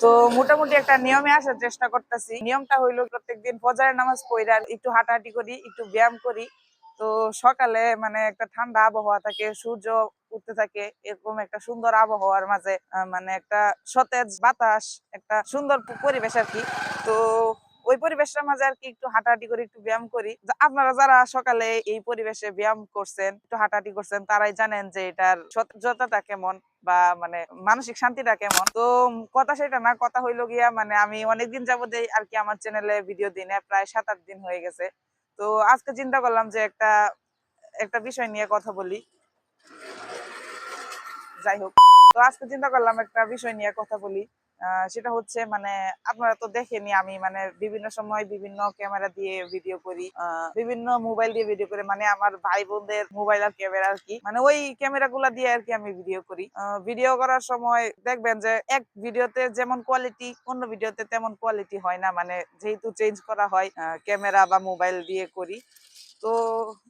তো মোটামুটি একটা নিয়মে আসার চেষ্টা করতেছি। নিয়মটা হইলো প্রত্যেকদিন ফজরের নামাজ পড়া একটু হাঁটাহাঁটি করি, একটু ব্যায়াম করি। তো সকালে মানে একটা ঠান্ডা আবহাওয়া থাকে, সূর্য উঠতে থাকে, এরকম একটা সুন্দর আবহাওয়ার মাঝে মানে একটা সতেজ বাতাস, একটা সুন্দর পরিবেশ আর কি। তো ওই পরিবেশটার মাঝে আর কি একটু হাঁটাহাঁটি করি, একটু ব্যায়াম করি। আপনারা যারা সকালে এই পরিবেশে ব্যায়াম করছেন, একটু হাঁটাহাঁটি করছেন, তারাই জানেন যে এটার সতেজতাটা কেমন বা মানে মানসিক শান্তিটা কেমন। তো কথা সেটা না, কথা হইলো গিয়া মানে আমি অনেকদিন যাবত আর কি আমার চ্যানেলে ভিডিও দিই না, প্রায় 7-8 দিন হয়ে গেছে। তো আজকে চিন্তা করলাম যে একটা একটা বিষয় নিয়ে কথা বলি। যাই হোক, তো আজকে চিন্তা করলাম একটা বিষয় নিয়ে কথা বলি। সেটা হচ্ছে মানে আপনারা তো দেখেনি আমি মানে বিভিন্ন সময় বিভিন্ন ক্যামেরা দিয়ে ভিডিও করি, বিভিন্ন মোবাইল দিয়ে ভিডিও করি, মানে আমার ভাই বোনদের মোবাইল আর ক্যামেরা আর কি, মানে ওই ক্যামেরা গুলা দিয়ে আর কি আমি ভিডিও করি। ভিডিও করার সময় দেখবেন যে এক ভিডিওতে যেমন কোয়ালিটি অন্য ভিডিওতে তেমন কোয়ালিটি হয় না, মানে যেহেতু চেঞ্জ করা হয় ক্যামেরা বা মোবাইল দিয়ে করি। তো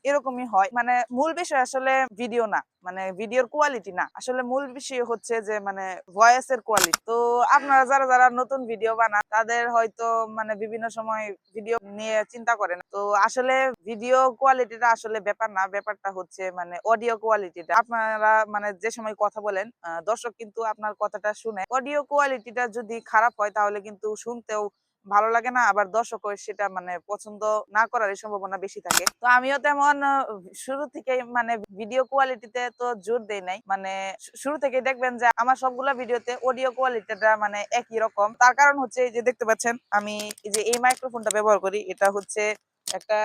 এরকমই হয়, মানে মূল বিষয় আসলে ভিডিও না, মানে ভিডিওর কোয়ালিটি না, আসলে মূল বিষয় হচ্ছে যে মানে ভয়েসের কোয়ালিটি। তো আপনারা যারা যারা নতুন ভিডিও বানান তাদের হয়তো মানে বিভিন্ন সময় ভিডিও নিয়ে চিন্তা করেন, তো আসলে ভিডিও কোয়ালিটিটা আসলে ব্যাপার না, ব্যাপারটা হচ্ছে মানে অডিও কোয়ালিটিটা। আপনারা মানে যে সময় কথা বলেন দর্শক কিন্তু আপনার কথাটা শুনে, অডিও কোয়ালিটিটা যদি খারাপ হয় তাহলে কিন্তু শুনতেও ভালো লাগে না, আবার দর্শকও সেটা মানে পছন্দ না করার সম্ভাবনা বেশি থাকে। তো আমিও তেমন শুরু থেকে মানে ভিডিও কোয়ালিটিতে তো জোর দেই নাই, মানে শুরু থেকে দেখবেন যে আমার সবগুলা ভিডিওতে অডিও কোয়ালিটিটা মানে একই রকম। তার কারণ হচ্ছে এই যে দেখতে পাচ্ছেন আমি এই যে এই মাইক্রোফোনটা ব্যবহার করি, এটা হচ্ছে একটা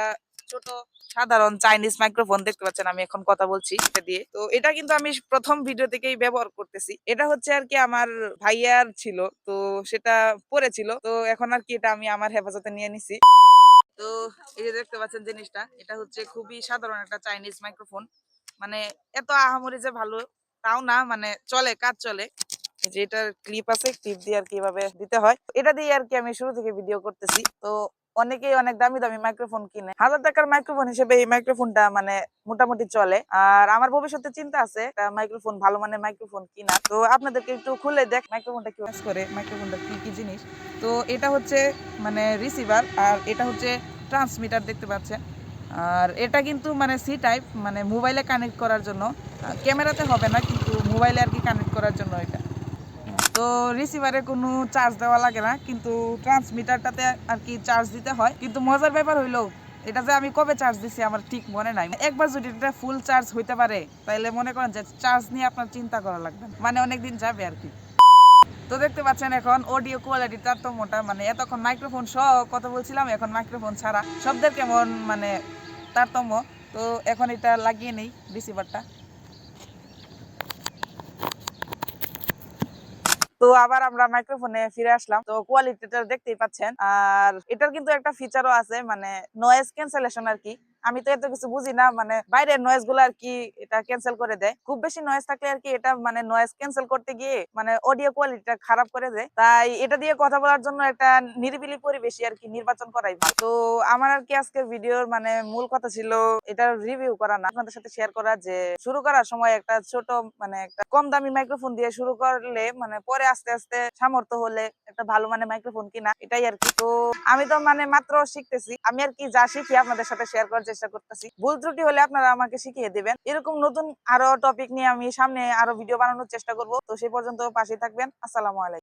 ছোট সাধারণ চাইনিজ মাইক্রোফোন। দেখতে পাচ্ছেন আমি এখন কথা বলছি এটা দিয়ে। তো এটা কিন্তু আমি প্রথম ভিডিও থেকেই ব্যবহার করতেছি। এটা হচ্ছে আর কি আমার ভাইয়ার ছিল, তো সেটা পড়েছিল, তো এখন আর কি এটা আমি আমার হেফাজতে নিয়ে নিছি। তো এই যে দেখতে পাচ্ছেন জিনিসটা, এটা হচ্ছে খুবই সাধারণ একটা চাইনিজ মাইক্রোফোন, মানে এত আহামরি যে ভালো তাও না, মানে চলে, কাজ চলে। এই যে এটার ক্লিপ আছে, ক্লিপ দিয়ে আর কিভাবে দিতে হয় এটা দিয়ে আর কি আমি শুরু থেকে ভিডিও করতেছি। তো অনেকেই অনেক দামি দামি মাইক্রোফোন কিনে, 1000 টাকার মাইক্রোফোন হিসেবে এই মাইক্রোফোনটা মানে মোটামুটি চলে। আর আমার ভবিষ্যতে চিন্তা আছে মাইক্রোফোন, ভালো মানের মাইক্রোফোন কিনা। তো আপনাদেরকে একটু খুলে দেখ মাইক্রোফোনটা কি কাজ করে, মাইক্রোফোনটা কি কি জিনিস। তো এটা হচ্ছে মানে রিসিভার, আর এটা হচ্ছে ট্রান্সমিটার, দেখতে পাচ্ছেন। আর এটা কিন্তু মানে সি টাইপ, মানে মোবাইলে কানেক্ট করার জন্য, ক্যামেরাতে হবে না কিন্তু মোবাইলে আর কি কানেক্ট করার জন্য এটা। তো রিসিভারে কোনো চার্জ দেওয়া লাগে না, কিন্তু ট্রান্সমিটারটাতে আর কি চার্জ দিতে হয়। কিন্তু মজার ব্যাপার হইলো এটা যে আমি কবে চার্জ দিছি আমার ঠিক মনে নাই। একবার যদি এটা ফুল চার্জ হইতে পারে তাহলে মনে করেন যে চার্জ নিয়ে আপনার চিন্তা করা লাগবে না, মানে অনেকদিন যাবে আর কি। তো দেখতে পাচ্ছেন এখন অডিও কোয়ালিটি তারতম্যটা, মানে এতক্ষণ মাইক্রোফোন সহ কথা বলছিলাম, এখন মাইক্রোফোন ছাড়া শব্দের কেমন মানে তারতম্য। তো এখন এটা লাগিয়ে নেই রিসিভারটা। তো আবার আমরা মাইক্রোফোনে ফিরে আসলাম। তো কোয়ালিটিটা দেখতেই পাচ্ছেন, আর এটার কিন্তু একটা ফিচারও আছে, মানে নয়েজ ক্যান্সেলেশন আর কি। আমি তো এত কিছু বুঝি না, মানে বাইরের নয়েজ গুলো আর কি এটা ক্যান্সেল করে দেয়। খুব বেশি নয়েজ থাকলে আর কি এটা মানে নয়েজ ক্যান্সেল করতে গিয়ে মানে অডিও কোয়ালিটিটা খারাপ করে দেয়। তাই এটা দিয়ে কথা বলার জন্য একটা নিরিবিলি পরিবেশই আর কি নির্বাচন করাই ভালো। তো আমার আর কি আজকে ভিডিওর মানে মূল কথা ছিল এটার রিভিউ করা না, আপনাদের সাথে শেয়ার করা, যে শুরু করার সময় একটা ছোট মানে একটা কম দামি মাইক্রোফোন দিয়ে শুরু করলে মানে পরে আস্তে আস্তে সামর্থ্য হলে একটা ভালো মানে মাইক্রোফোন কিনা, এটাই আর কি। তো আমি তো মানে মাত্র শিখতেছি, আমি আর কি যা শিখি আপনাদের সাথে শেয়ার করার চেষ্টা করতেছি। ভুল ত্রুটি হলে আপনারা আমাকে শিখিয়ে দিবেন। এরকম নতুন আরো টপিক নিয়ে আমি সামনে আরো ভিডিও বানানোর চেষ্টা করব। তো সেই পর্যন্ত পাশে থাকবেন। আসসালামু আলাইকুম।